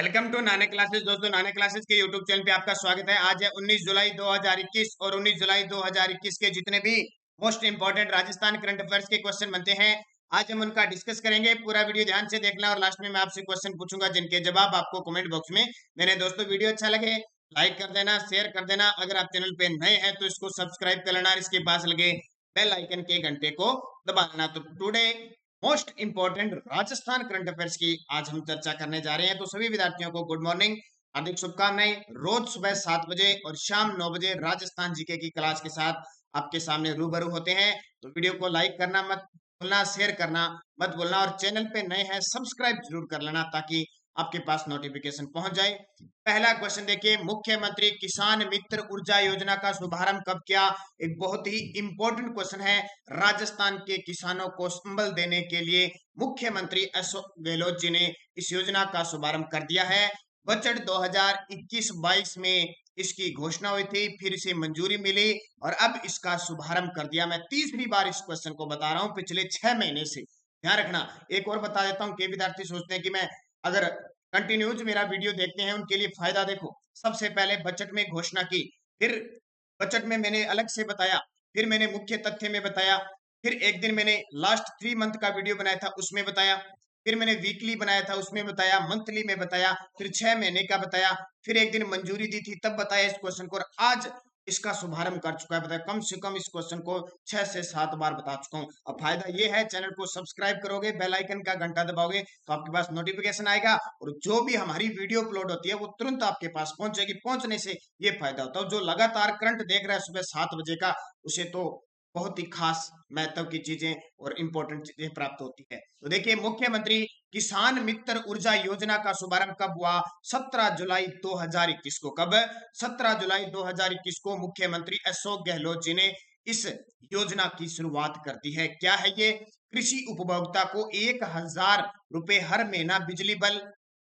Welcome to नाने classes. दोस्तों, नाने क्लासेस के यूट्यूब चैनल पे आपका स्वागत है। आज है 19 जुलाई 2021 और 19 जुलाई 2021 के जितने भी most important Rajasthan current affairs के क्वेश्चन बनते हैं, आज हम उनका डिस्कस करेंगे। पूरा वीडियो ध्यान से देखना और लास्ट में मैं आपसे क्वेश्चन पूछूंगा जिनके जवाब आपको कमेंट बॉक्स में देने। दोस्तों, वीडियो अच्छा लगे लाइक कर देना, शेयर कर देना। अगर आप चैनल पे नए हैं तो इसको सब्सक्राइब कर लेना और इसके पास लगे बेल आइकन के घंटे को दबा देना। तो today most important Rajasthan current affairs की आज हम चर्चा करने जा रहे हैं। तो सभी विद्यार्थियों को गुड मॉर्निंग, हार्दिक शुभकामनाएं। रोज सुबह 7 बजे और शाम 9 बजे राजस्थान जीके की क्लास के साथ आपके सामने रूबरू होते हैं। तो वीडियो को लाइक करना मत भूलना, शेयर करना मत भूलना और चैनल पे नए हैं सब्सक्राइब जरूर कर लेना ताकि आपके पास नोटिफिकेशन पहुंच जाए। पहला क्वेश्चन देखिए, मुख्यमंत्री किसान मित्र ऊर्जा योजना का शुभारंभ कब किया? एक बहुत ही इंपॉर्टेंट क्वेश्चन है। राजस्थान के किसानों को संबल देने के लिए मुख्यमंत्री अशोक गहलोत जी ने इस योजना का शुभारंभ कर दिया है। बजट 2021-22 में इसकी घोषणा हुई थी, फिर इसे मंजूरी मिली और अब इसका शुभारंभ कर दिया। मैं तीसरी बार इस क्वेश्चन को बता रहा हूं पिछले 6 महीने से। ध्यान रखना। एक और बता देता हूं, कई विद्यार्थी सोचते हैं कि मैं अगर कंटिन्यूज मेरा वीडियो देखते हैं उनके लिए फायदा। देखो, सबसे पहले बजट में घोषणा की, फिर बजट में मैंने अलग से बताया, फिर मैंने मुख्य तथ्य में बताया, फिर एक दिन मैंने लास्ट 3 मंथ का वीडियो बनाया था उसमें बताया, फिर मैंने वीकली बनाया था उसमें बताया, मंथली में बताया, फिर 6 महीने का बताया, फिर एक दिन मंजूरी दी थी तब बताया इस क्वेश्चन को, और आज इसका शुभारंभ कर चुका है। बताया कम से कम इस क्वेश्चन को 6 से 7 बार बता चुका हूं। अब फायदा ये है, चैनल को सब्सक्राइब करोगे, बेल आइकन का घंटा दबाओगे तो आपके पास नोटिफिकेशन आएगा और जो भी हमारी वीडियो अपलोड होती है वो तुरंत आपके पास पहुंचेगी। पहुंचने से ये फायदा होता है, जो लगातार करंट देख रहा है सुबह 7 बजे का, उसे तो बहुत ही खास महत्व की चीजें और इंपॉर्टेंट चीजें प्राप्त होती है। तो देखिए, मुख्यमंत्री किसान मित्र ऊर्जा योजना का शुभारंभ कब हुआ? 17 जुलाई 2021 को। कब? 17 जुलाई 2021 को मुख्यमंत्री अशोक गहलोत जी ने इस योजना की शुरुआत कर दी है। क्या है ये? कृषि उपभोक्ता को 1,000 रुपए हर महीना बिजली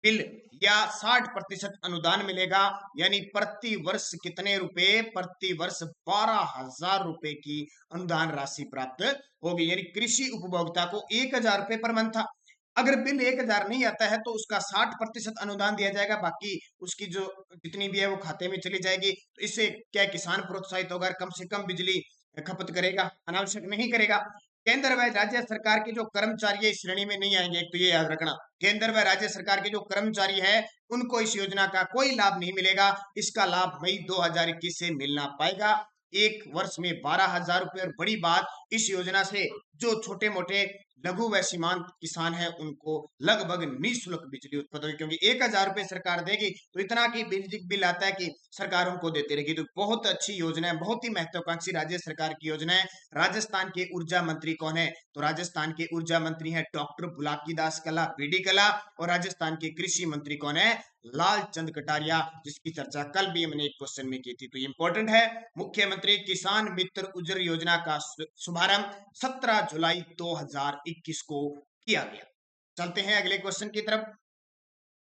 बिल या 60% अनुदान मिलेगा। यानी प्रति वर्ष कितने रुपए? प्रति वर्ष 12,000 रुपए की अनुदान राशि प्राप्त होगी। यानी कृषि उपभोक्ता को 1,000 रुपए पर मंथ था। अगर बिल 1,000 नहीं आता है तो उसका 60% अनुदान दिया जाएगा, बाकी उसकी जो जितनी भी है वो खाते में चली जाएगी। तो इससे क्या किसान प्रोत्साहित होगा, कम से कम बिजली खपत करेगा, अनावश्यक नहीं करेगा। केंद्र व राज्य सरकार के जो कर्मचारी इस श्रेणी में नहीं आएंगे, एक तो ये याद रखना। केंद्र व राज्य सरकार के जो कर्मचारी है उनको इस योजना का कोई लाभ नहीं मिलेगा। इसका लाभ मई 2021 से मिलना पाएगा। एक वर्ष में 12,000 रुपए। और बड़ी बात, इस योजना से जो छोटे मोटे लघु व सीमांत किसान है उनको लगभग निःशुल्क बिजली उत्पन्न होगी, क्योंकि 1,000 रुपए सरकार देगी तो इतना की बिजली बिल आता है कि सरकार उनको देती रहेगी। तो बहुत अच्छी योजना है, बहुत ही महत्वाकांक्षी राज्य सरकार की योजना है। राजस्थान के ऊर्जा मंत्री कौन है? तो राजस्थान के ऊर्जा मंत्री है डॉक्टर बुलाकी दास कला, बीडी कला। और राजस्थान के कृषि मंत्री कौन है? लाल चंद कटारिया, जिसकी चर्चा कल भी हमने एक क्वेश्चन में की थी। तो ये इंपॉर्टेंट है। मुख्यमंत्री किसान मित्र ऊर्जा योजना का शुभारंभ 17 जुलाई 2021 को किया गया। चलते हैं अगले क्वेश्चन की तरफ।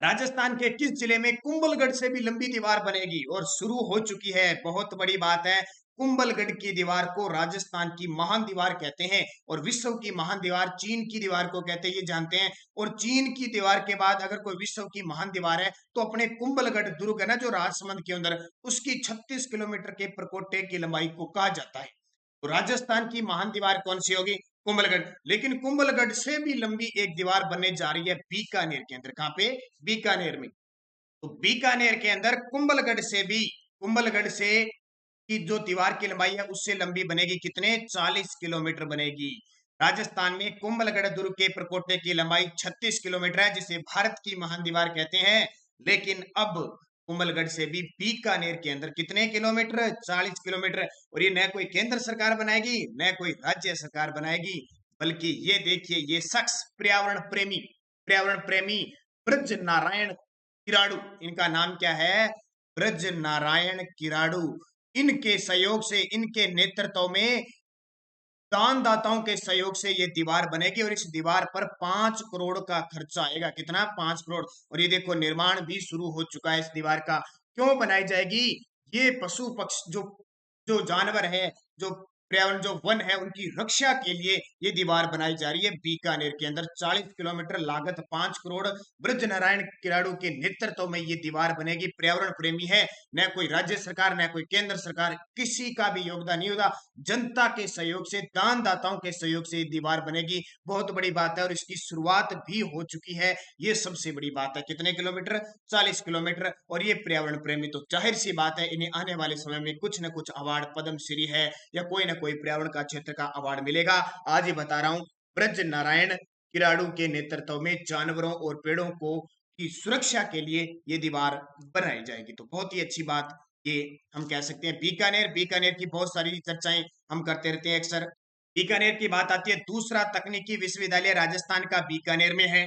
राजस्थान के किस जिले में कुंभलगढ़ से भी लंबी दीवार बनेगी और शुरू हो चुकी है? बहुत बड़ी बात है। कुंभलगढ़ की दीवार को राजस्थान की महान दीवार कहते हैं और विश्व की महान दीवार चीन की दीवार को कहते हैं, ये जानते हैं। और चीन की दीवार के बाद अगर कोई विश्व की महान दीवार है तो अपने कुंभलगढ़ दुर्ग है ना, जो राजसमंद के अंदर, उसकी 36 किलोमीटर के प्रकोटे की लंबाई को कहा जाता है। तो राजस्थान की महान दीवार कौन सी होगी? कुंभलगढ़। लेकिन कुंभलगढ़ से भी लंबी एक दीवार बनने जा रही है बीकानेर के अंदर। कहां पे? बीकानेर में। तो बीकानेर के अंदर कुंभलगढ़ से की जो दीवार की लंबाई है उससे लंबी बनेगी। कितने? 40 किलोमीटर बनेगी। राजस्थान में कुंभलगढ़ दुर्ग के प्रकोटे की लंबाई 36 किलोमीटर है, जिसे भारत की महान दीवार कहते हैं। लेकिन अब कुंभलगढ़ से भी बीकानेर के अंदर कितने किलोमीटर? 40 किलोमीटर। और ये न कोई केंद्र सरकार बनाएगी न कोई राज्य सरकार बनाएगी, बल्कि ये देखिए, ये शख्स पर्यावरण प्रेमी ब्रज नारायण किराड़ू, इनका नाम क्या है? ब्रज नारायण किराड़ू। इनके सहयोग से, इनके नेतृत्व में, दानदाताओं के सहयोग से ये दीवार बनेगी और इस दीवार पर 5 करोड़ का खर्चा आएगा। कितना? 5 करोड़। और ये देखो, निर्माण भी शुरू हो चुका है इस दीवार का। क्यों बनाई जाएगी? ये पशु पक्षी जो जो जानवर है, जो पर्यावरण जो वन है उनकी रक्षा के लिए ये दीवार बनाई जा रही है बीकानेर के अंदर। 40 किलोमीटर, लागत 5 करोड़। ब्रज नारायण किराड़ू के नेतृत्व में ये दीवार बनेगी। पर्यावरण प्रेमी है, न कोई राज्य सरकार न कोई केंद्र सरकार, किसी का भी योगदान नहीं होगा, जनता के सहयोग से, दानदाताओं के सहयोग से ये दीवार बनेगी। बहुत बड़ी बात है और इसकी शुरुआत भी हो चुकी है, ये सबसे बड़ी बात है। कितने किलोमीटर? 40 किलोमीटर। और ये पर्यावरण प्रेमी तो जाहिर सी बात है इन्हें आने वाले समय में कुछ न कुछ अवार्ड, पद्मश्री है या कोई ना कोई पर्यावरण का क्षेत्र का अवार्ड मिलेगा। आज ही बता रहा हूं, ब्रज नारायण किराड़ू के नेतृत्व में जानवरों और पेड़ों को की सुरक्षा के लिए ये दीवार बनाई जाएगी। तो बहुत ही अच्छी बात ये हम कह सकते हैं। बीकानेर, बीकानेर की बहुत सारी चर्चाएं हम करते रहते हैं अक्सर। बीकानेर की बात आती है, दूसरा तकनीकी विश्वविद्यालय राजस्थान का बीकानेर में है।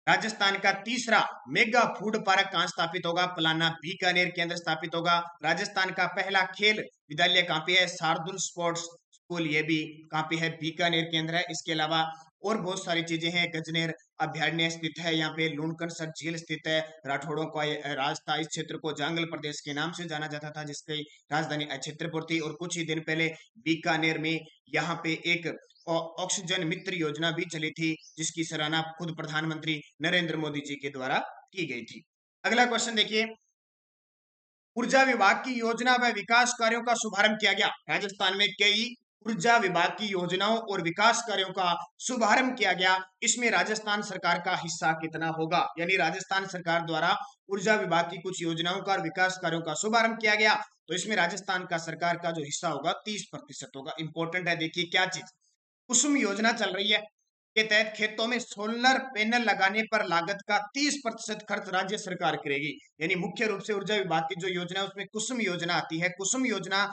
राजस्थान का तीसरा मेगा फूड पार्क कहां स्थापित होगा? पलाना, बीकानेर के अंदर स्थापित होगा। राजस्थान का पहला खेल विद्यालय कहां पे है? शार्दुल स्पोर्ट्स स्कूल, ये भी कहां पे है? बीकानेर के अंदर है। इसके अलावा और बहुत सारी चीजें हैं। गजनेर अभ्यारण्य स्थित है यहाँ पे, लूणकरसर झील स्थित है। राठौड़ों का राज था। इस क्षेत्र को जांगल प्रदेश के नाम से जाना जाता था, जिसकी राजधानी छत्रपुर थी। और कुछ ही दिन पहले बीकानेर में यहाँ पे एक ऑक्सीजन मित्र योजना भी चली थी, जिसकी सराहना खुद प्रधानमंत्री नरेंद्र मोदी जी के द्वारा की गई थी। अगला क्वेश्चन देखिए, ऊर्जा विभाग की योजना व विकास कार्यों का शुभारंभ किया गया। राजस्थान में कई ऊर्जा विभाग की योजनाओं और विकास कार्यों का शुभारंभ किया गया। इसमें राजस्थान सरकार का हिस्सा कितना होगा? यानी राजस्थान सरकार द्वारा ऊर्जा विभाग की कुछ योजनाओं का और विकास कार्यों का शुभारंभ किया गया, तो इसमें राजस्थान का सरकार का जो हिस्सा होगा 30% होगा। इंपॉर्टेंट है, देखिए क्या चीज। कुसुम योजना चल रही है के तहत खेतों में सोलर पैनल लगाने पर लागत का 30% खर्च राज्य सरकार करेगी। यानी मुख्य रूप से ऊर्जा विभाग की जो योजना है उसमें कुसुम योजना आती है। कुसुम योजना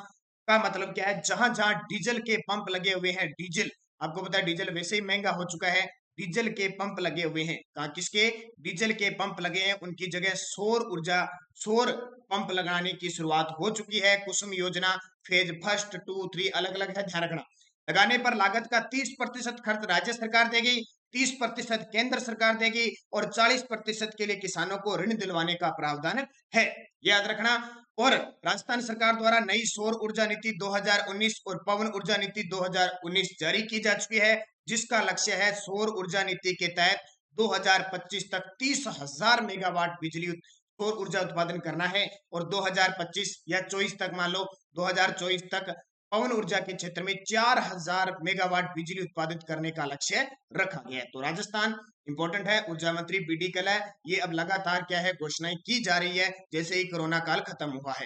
का मतलब क्या है? जहां जहां डीजल के पंप लगे हुए हैं, डीजल आपको पता है डीजल वैसे ही महंगा हो चुका है, डीजल के पंप लगे हुए हैं, कहा किसके? डीजल के पंप लगे हैं, उनकी जगह सौर ऊर्जा, सौर पंप लगाने की शुरुआत हो चुकी है। कुसुम योजना फेज 1, 2, 3 अलग अलग है, ध्यान रखना। लगाने पर लागत का 30% खर्च राज्य सरकार देगी, 30% केंद्र सरकार देगी और 40% के लिए किसानों को ऋण दिलवाने का प्रावधान है, याद रखना। और राजस्थान सरकार द्वारा नई सौर ऊर्जा नीति 2019 और पवन ऊर्जा नीति 2019 जारी की जा चुकी है, जिसका लक्ष्य है सौर ऊर्जा नीति के तहत 2025 तक 30,000 मेगावाट बिजली सौर ऊर्जा उत्पादन करना है। और 2025 या 24 तक, मान लो 2024 तक पवन ऊर्जा के क्षेत्र में 4,000 मेगावाट बिजली उत्पादित करने का लक्ष्य रखा गया है। तो राजस्थान इंपॉर्टेंट है। ऊर्जा मंत्री बीडी कल्ला, ये अब लगातार क्या है, घोषणाएं की जा रही है जैसे ही कोरोना काल खत्म हुआ है।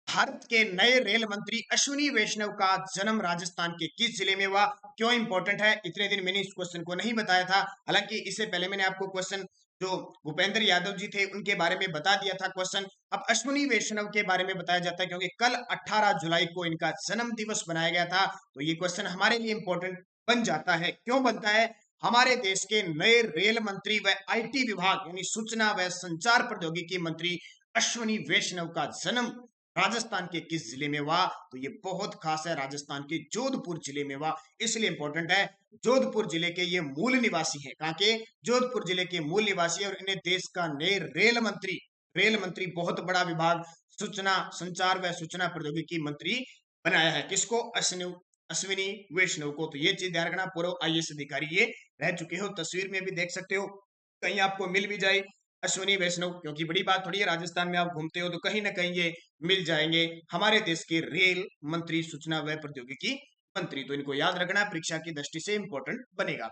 भारत के नए रेल मंत्री अश्विनी वैष्णव का जन्म राजस्थान के किस जिले में हुआ? क्यों इंपॉर्टेंट है? इतने दिन मैंने इस क्वेश्चन को नहीं बताया था, हालांकि इससे पहले मैंने आपको क्वेश्चन जो भूपेंद्र यादव जी थे उनके बारे में बता दिया था क्वेश्चन। अब अश्विनी वैष्णव के बारे में बताया जाता है क्योंकि कल 18 जुलाई को इनका जन्म दिवस बनाया गया था। तो ये क्वेश्चन हमारे लिए इंपॉर्टेंट बन जाता है। क्यों बनता है? हमारे देश के नए रेल मंत्री व आईटी विभाग यानी सूचना व संचार प्रौद्योगिकी मंत्री अश्विनी वैष्णव का जन्म राजस्थान के किस जिले में हुआ? तो ये बहुत खास है, राजस्थान के जोधपुर जिले में हुआ, इसलिए इंपॉर्टेंट है। जोधपुर जिले के ये मूल निवासी है, कहां के? जोधपुर जिले के मूल निवासी, और इन्हें देश का नए रेल मंत्री बहुत बड़ा विभाग सूचना संचार व सूचना प्रौद्योगिकी मंत्री बनाया है। किसको? अश्विनी वैष्णव को। तो ये चीज ध्यान रखना, पूर्व आईएएस अधिकारी ये रह चुके हो, तस्वीर में भी देख सकते हो, कहीं आपको मिल भी जाए अश्विनी वैष्णव, क्योंकि बड़ी बात थोड़ी है, राजस्थान में आप घूमते हो तो कहीं ना कहीं ये मिल जाएंगे, हमारे देश के रेल मंत्री, सूचना व प्रौद्योगिकी मंत्री। तो इनको याद रखना, परीक्षा की दृष्टि से इंपॉर्टेंट बनेगा।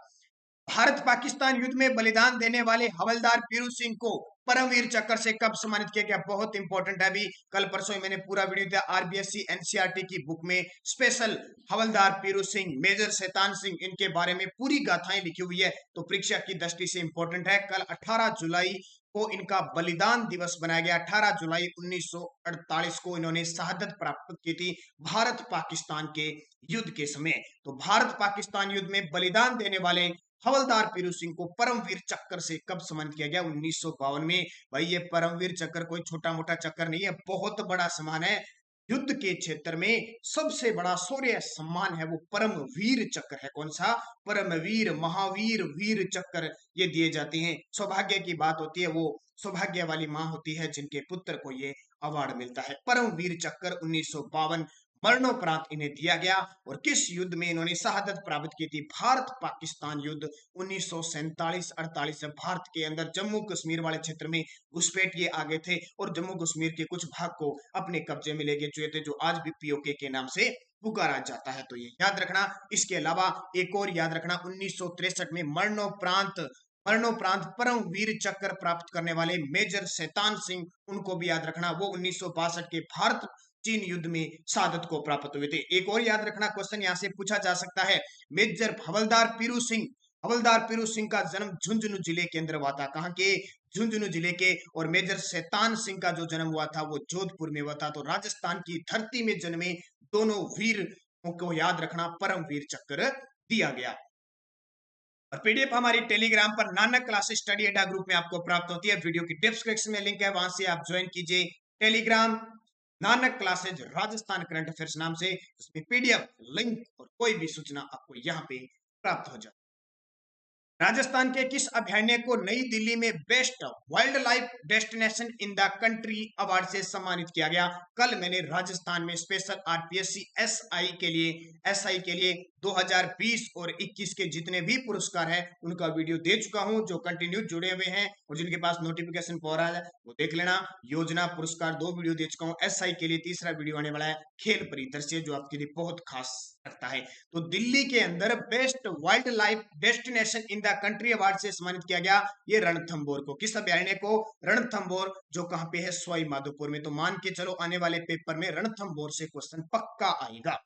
भारत पाकिस्तान युद्ध में बलिदान देने वाले हवलदार पीरू सिंह को परमवीर चक्र से कब सम्मानित किया गया? बहुत इंपॉर्टेंट है। अभी कल परसों मैंने पूरा वीडियो दिया, आरबीएससी एनसीईआरटी की बुक में स्पेशल हवलदार पीरू सिंह, मेजर शैतान सिंह, इनके बारे में पूरी गाथाएं लिखी हुई है। तो परीक्षा की दृष्टि से इंपॉर्टेंट है। कल 18 जुलाई को इनका बलिदान दिवस बनाया गया। 18 जुलाई 1948 को इन्होंने शहादत प्राप्त की थी भारत पाकिस्तान के युद्ध के समय। तो भारत पाकिस्तान युद्ध में बलिदान देने वाले हवलदार पीरू सिंह को परमवीर चक्र से कब सम्मानित किया गया? 1952 में। भाई ये परमवीर चक्र कोई छोटा मोटा चक्र नहीं है, बहुत बड़ा सम्मान है। युद्ध के क्षेत्र में सबसे बड़ा शौर्य सम्मान है वो परमवीर चक्र है। कौन सा? परमवीर, महावीर, वीर चक्र ये दिए जाते हैं। सौभाग्य की बात होती है, वो सौभाग्य वाली मां होती है जिनके पुत्र को ये अवार्ड मिलता है। परमवीर चक्र 1952 मरणोपरांत इन्हें दिया गया और किस युद्ध में इन्होंने शहादत प्राप्त की थी? भारत पाकिस्तान युद्ध 1947-48 से भारत के अंदर जम्मू कश्मीर वाले क्षेत्र में घुसपैठ ये आगे थे और जम्मू कश्मीर के कुछ भाग को अपने कब्जे में ले गए थे, जो आज भी पीओके के नाम से पुकारा जाता है। तो ये याद रखना। इसके अलावा एक और याद रखना, 1963 में मरणोपरांत परमवीर चक्र प्राप्त करने वाले मेजर शैतान सिंह, उनको भी याद रखना। वो 1962 के भारत चीन युद्ध में शहादत को प्राप्त हुए थे। एक और याद रखना, क्वेश्चन यहां से पूछा जा सकता है, मेजर हवलदार पीरू सिंह का जन्म झुंझुनू जिले के अंदर हुआ था। कहां के? झुंझुनू जिले के। और मेजर शैतान सिंह का जो जन्म हुआ था वो जोधपुर में हुआ था। तो राजस्थान की धरती में जन्मे दोनों वीर को याद रखना, परमवीर चक्र दिया गया। और पीडीएफ हमारी टेलीग्राम पर नानक क्लासेस स्टडी अड्डा ग्रुप में आपको प्राप्त होती है। वीडियो की डिस्क्रिप्शन में लिंक है, वहां से आप ज्वाइन कीजिए Telegram Nanak classes Rajasthan current affairs नाम से। इसमें पीडीएफ लिंक और कोई भी सूचना आपको यहाँ पे प्राप्त हो जाए। राजस्थान के किस अभयारण्य को नई दिल्ली में best wild life destination in the country award से सम्मानित किया गया? कल मैंने राजस्थान में स्पेशल आरपीएससी एसआई के लिए 2020 और 21 के जितने भी पुरस्कार है उनका वीडियो दे चुका हूं। जो कंटिन्यू जुड़े हुए हैं और जिनके पास नोटिफिकेशन पहुंच रहा है वो देख लेना। योजना पुरस्कार 2 वीडियो दे चुका हूं। एसआई के लिए तीसरा वीडियो आने वाला है, खेल परिदृश्य, जो आपके लिए बहुत खास रखता है। तो दिल्ली के अंदर best wild life destination in the country award से सम्मानित किया गया ये रणथंभौर को। किस अभयारण्य को? रणथंभौर, जो कहां पे है? सवाई माधोपुर में। तो मान के चलो आने वाले पेपर में रणथंभौर से क्वेश्चन पक्का आएगा।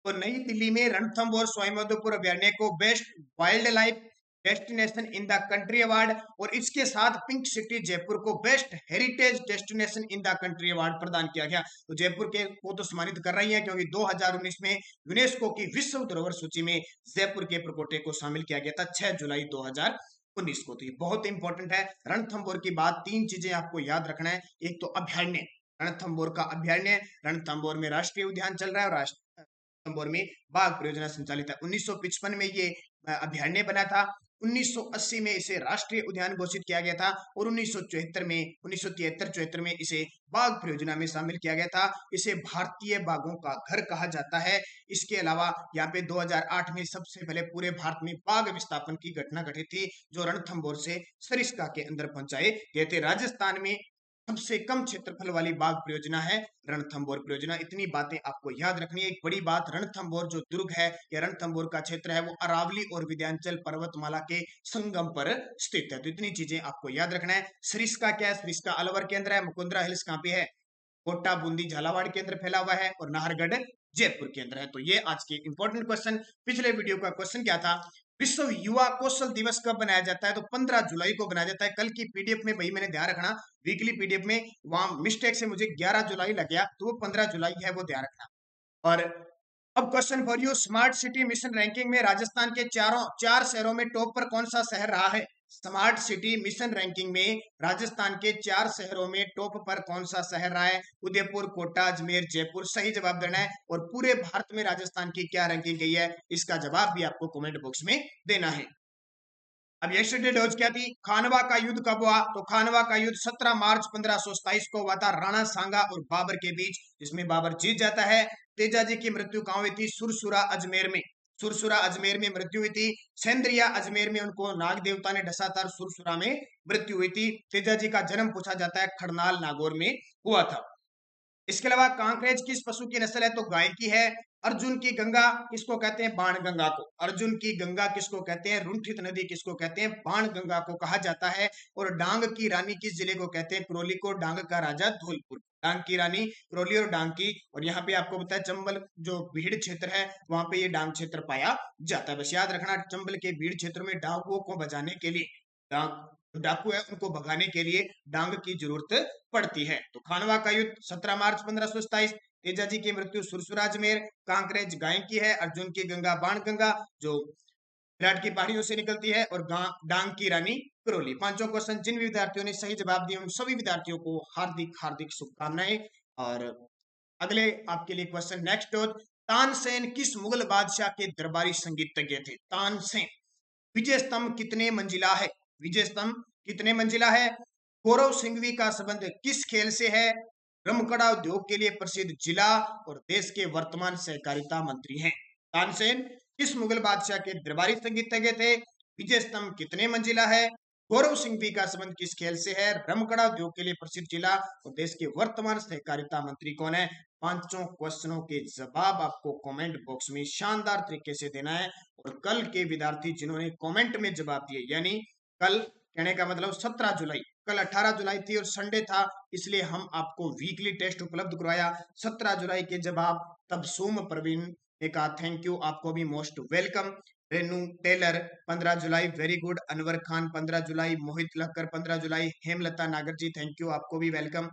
तो नई दिल्ली में रणथंभौर सवाई माधोपुर अभयारण्य को best wild life destination in the country award, और इसके साथ पिंक सिटी जयपुर को best heritage destination in the country award प्रदान किया गया। तो जयपुर के को तो सम्मानित कर रही है क्योंकि 2019 में यूनेस्को की विश्व धरोहर सूची में जयपुर के प्रकोटे को शामिल किया गया था 6 जुलाई 2019 को। तो ये बहुत इंपॉर्टेंट है। रणथंभौर की बात, 3 चीजें आपको याद रखना है। एक तो अभयारण्य, रणथंभौर का अभयारण्य, रणथंभौर में राष्ट्रीय उद्यान चल रहा है और रणथंभौर में बाघ परियोजना संचालित है। 1955 में ये अभयारण्य बना था। 1980 में इसे राष्ट्रीय उद्यान घोषित किया गया था और 1973 में इसे बाघ परियोजना में शामिल किया गया था। इसे भारतीय बाघों का घर कहा जाता है। इसके अलावा यहाँ पे 2008 में सबसे पहले पूरे भारत में बाघ विस्थापन की घटना घटी थी, जो रणथंभौर से सरिस्का के अंदर पहुंचाए गए थे। राजस्थान में सबसे कम क्षेत्रफल वाली बाघ परियोजना है रणथंभौर परियोजना। इतनी बातें आपको याद रखनी है। एक बड़ी बात, रणथंभौर जो दुर्ग है या रणथंभौर का क्षेत्र है वो अरावली और विंध्याचल पर्वतमाला के संगम पर स्थित है। तो इतनी चीजें आपको याद रखना है। सरिस्का क्या है? सरिस्का अलवर के अंदर है। मुकुंदरा हिल्स कहाँ पे है? कोटा, बूंदी, झालावाड़ के अंदर फैला हुआ है और नाहरगढ़ जयपुर के अंदर है। तो ये आज के इंपॉर्टेंट क्वेश्चन। पिछले वीडियो का क्वेश्चन क्या था? विश्व युवा कौशल दिवस कब बनाया जाता है? तो 15 जुलाई को बनाया जाता है। कल की पीडीएफ में वही मैंने ध्यान रखना, वीकली पीडीएफ में वहां मिस्टेक से मुझे 11 जुलाई लग गया, तो वो 15 जुलाई है, वो ध्यान रखना। और अब question for you, smart city mission ranking में राजस्थान के चार शहरों में टॉप पर कौन सा शहर रहा है? स्मार्ट सिटी मिशन रैंकिंग में राजस्थान के 4 शहरों में टॉप पर कौन सा शहर रहा है? उदयपुर, कोटा, अजमेर, जयपुर। सही जवाब देना है। और पूरे भारत में राजस्थान की क्या रैंकिंग गई है, इसका जवाब भी आपको कमेंट बॉक्स में देना है। अब यस्टरडे डोज क्या थी? खानवा का युद्ध कब हुआ? तो खानवा का युद्ध 17 मार्च 1527 को हुआ था राणा सांगा और बाबर के बीच, जिसमें बाबर जीत जाता है। तेजाजी की मृत्यु कहां हुई थी? सुरसुरा अजमेर में। सुरसुरा अजमेर में मृत्यु हुई थी। सेंद्रिया अजमेर में उनको नाग देवता ने डसा था। सुरसुरा में मृत्यु हुई थी। तेजाजी का जन्म पूछा जाता है खरनाल नागौर में हुआ था। इसके अलावा कांकरेज किस पशु की नस्ल है? तो गाय की है। अर्जुन की गंगा किसको कहते हैं? बाण गंगा को। अर्जुन की गंगा किसको कहते हैं? रुंठित नदी किसको कहते हैं? बाण गंगा को कहा जाता है। और डांग की रानी किस जिले को कहते हैं? करौली को। डांग का राजा धौलपुर। डांग की रानी करौली और डांग की। और यहाँ पे आपको बताया चंबल जो भीड़ क्षेत्र है वहां पे ये डांग क्षेत्र पाया जाता है। बस याद रखना, चंबल के भीड़ क्षेत्र में डाकुओं को बचाने के लिए, डाकू है उनको भगाने के लिए डांग की जरूरत पड़ती है। तो खानवा का युद्ध 17 मार्च 1527। तेजाजी की मृत्यु सुरसुरा अजमेर। कांकरेज गाय की है। अर्जुन की गंगा बाण गंगा जो विराट की पहाड़ियों से निकलती है। और डांग की रानी करौली। पांचों क्वेश्चन जिन विद्यार्थियों ने सही जवाब दिए उन सभी विद्यार्थियों को हार्दिक हार्दिक शुभकामनाएं। और अगले आपके लिए क्वेश्चन नेक्स्ट। तानसेन किस मुगल बादशाह के दरबारी संगीतज्ञ थे? तानसेन। विजय स्तंभ कितने मंजिला है? विजय स्तंभ कितने मंजिला है? कौरव सिंघवी का संबंध किस खेल से है? रमकड़ा उद्योग के लिए प्रसिद्ध जिला और देश के वर्तमान सहकारिता मंत्री हैं। तानसेन किस मुगल बादशाह के दरबारी संगीतज्ञ थे? विजय स्तंभ कितने मंजिला है? गौरव सिंह का संबंध किस खेल से है? रमकड़ा उद्योग के लिए प्रसिद्ध जिला और देश के वर्तमान सहकारिता मंत्री कौन है? पांचों क्वेश्चनों के जवाब आपको कमेंट बॉक्स में शानदार तरीके से देना है। और कल के विद्यार्थी जिन्होंने कमेंट में जवाब दिए, यानी कल कहने का मतलब 17 जुलाई, कल 18 जुलाई थी और संडे था, इसलिए हम आपको वीकली टेस्ट उपलब्ध करवाया। 17 जुलाई के जवाब तब सोम प्रवीण ने कहा थैंक यू, आपको भी मोस्ट वेलकम। रेनू टेलर 15 जुलाई वेरी गुड। अनवर खान 15 जुलाई। मोहित लक्कर 15 जुलाई। हेमलता नागर जी थैंक यू, आपको भी वेलकम।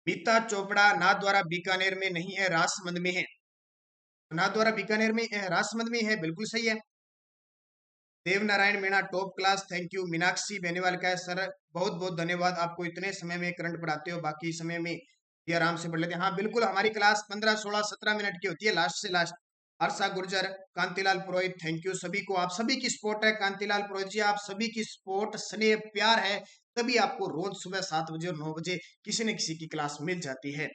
मीता चोपड़ा नाथद्वारा बीकानेर में नहीं है, राजसमंद में है। नाथद्वारा बीकानेर में राजसमंद में है, बिल्कुल सही है। Devnarayan Meena top class thank you. Meenakshi Beniwal का है सर बहुत बहुत धन्यवाद, आपको इतने समय में करंट पढ़ाते हो, बाकी समय में ये आराम से पढ़ लेते हैं। हाँ बिल्कुल, हमारी क्लास 15 16 17 मिनट की होती है, लास्ट से last. Harsha Gurjar, Kantilal Purohit thank you सभी को, आप सभी की सपोर्ट है। कांतिलाल पुरोहित जी, आप सभी की सपोर्ट स्नेह प्यार है, तभी आपको रोज सुबह 7 बजे और 9 बजे किसी न किसी की क्लास मिल जाती है।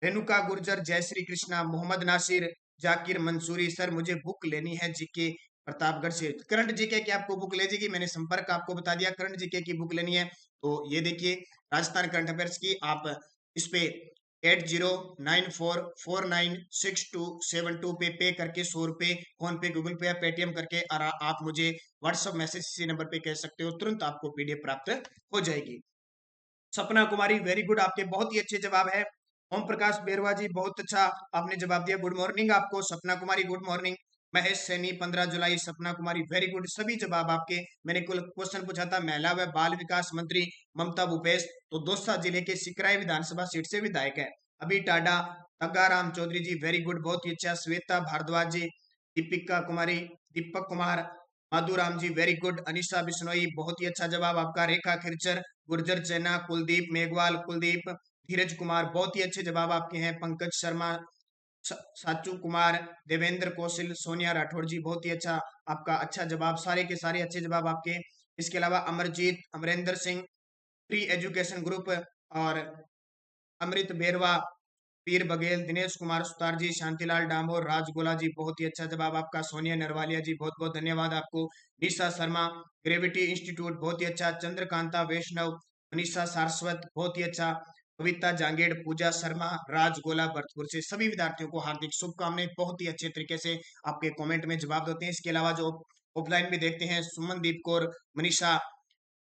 रेणुका गुर्जर, जय श्री कृष्णा। मोहम्मद नासिर, जाकिर मंसूरी सर मुझे बुक लेनी है जीके प्रतापगढ़ से। करंट जीके की आपको बुक ले जाएगी, मैंने संपर्क आपको बता दिया। करंट जीके की बुक लेनी है तो ये देखिए राजस्थान करंट अफेयर्स की, आप इस पे 8094496272 पे करके 100 रुपए फोन पे गूगल पे या पेटीएम करके और आप मुझे व्हाट्सएप मैसेज इसी नंबर पे कह सकते हो, तुरंत आपको पीडीएफ प्राप्त हो जाएगी। सपना कुमारी वेरी गुड, आपके बहुत ही अच्छे जवाब है। ओम प्रकाश बेरवा जी बहुत अच्छा आपने जवाब दिया, गुड मॉर्निंग आपको सपना कुमारी, गुड मॉर्निंग। महेश सैनी 15 जुलाई। सपना कुमारी वेरी गुड, सभी जवाब आपके। मैंने कुल क्वेश्चन पूछा था महिला व बाल विकास मंत्री ममता भूपेश, तो दौसा जिले के सिकराई विधानसभा सीट से विधायक है। अभी टाडा तग्गाराम चौधरी जी वेरी गुड, बहुत ही अच्छा। श्वेता भारद्वाज जी, दीपिका कुमारी, दीपक कुमार, माधुराम जी वेरी गुड। अनिशा बिश्नोई बहुत ही अच्छा जवाब आपका। रेखा खिरचर, गुर्जर चैना, कुलदीप मेघवाल, कुलदीप, धीरज कुमार बहुत ही अच्छे जवाब आपके हैं। पंकज शर्मा, साचू कुमार, देवेंद्र कौशल, सोनिया राठौर जी बहुत ही अच्छा आपका अच्छा जवाब, सारे के सारे अच्छे जवाब आपके। इसके अलावा Amarjeet, Amarendra Singh, pre education group और अमृत बेरवा, पीर बघेल, दिनेश कुमार सुतार जी, शांतिलाल डामोर, राजगोला जी बहुत ही अच्छा जवाब आपका। सोनिया नरवालिया जी बहुत बहुत धन्यवाद आपको। निशा शर्मा, ग्रेविटी इंस्टीट्यूट बहुत ही अच्छा। चंद्रकांता वैष्णव, मनीषा सारस्वत बहुत ही अच्छा। कविता जांगेड़, पूजा शर्मा, राजगोला भरतपुर से सभी विद्यार्थियों को हार्दिक शुभकामनाएं, बहुत ही अच्छे तरीके से आपके कमेंट में जवाब देते हैं। इसके अलावा जो ऑफलाइन भी देखते हैं, सुमनदीप कौर, मनीषा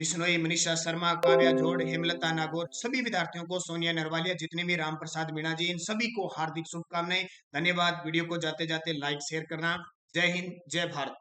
बिश्नोई, मनीषा शर्मा, काव्या जोड़, हेमलता नागौर, सभी विद्यार्थियों को, सोनिया नरवालिया, जितने भी राम प्रसाद मीणा जी, इन सभी को हार्दिक शुभकामनाएं, धन्यवाद। वीडियो को जाते जाते लाइक शेयर करना। जय हिंद, जय भारत।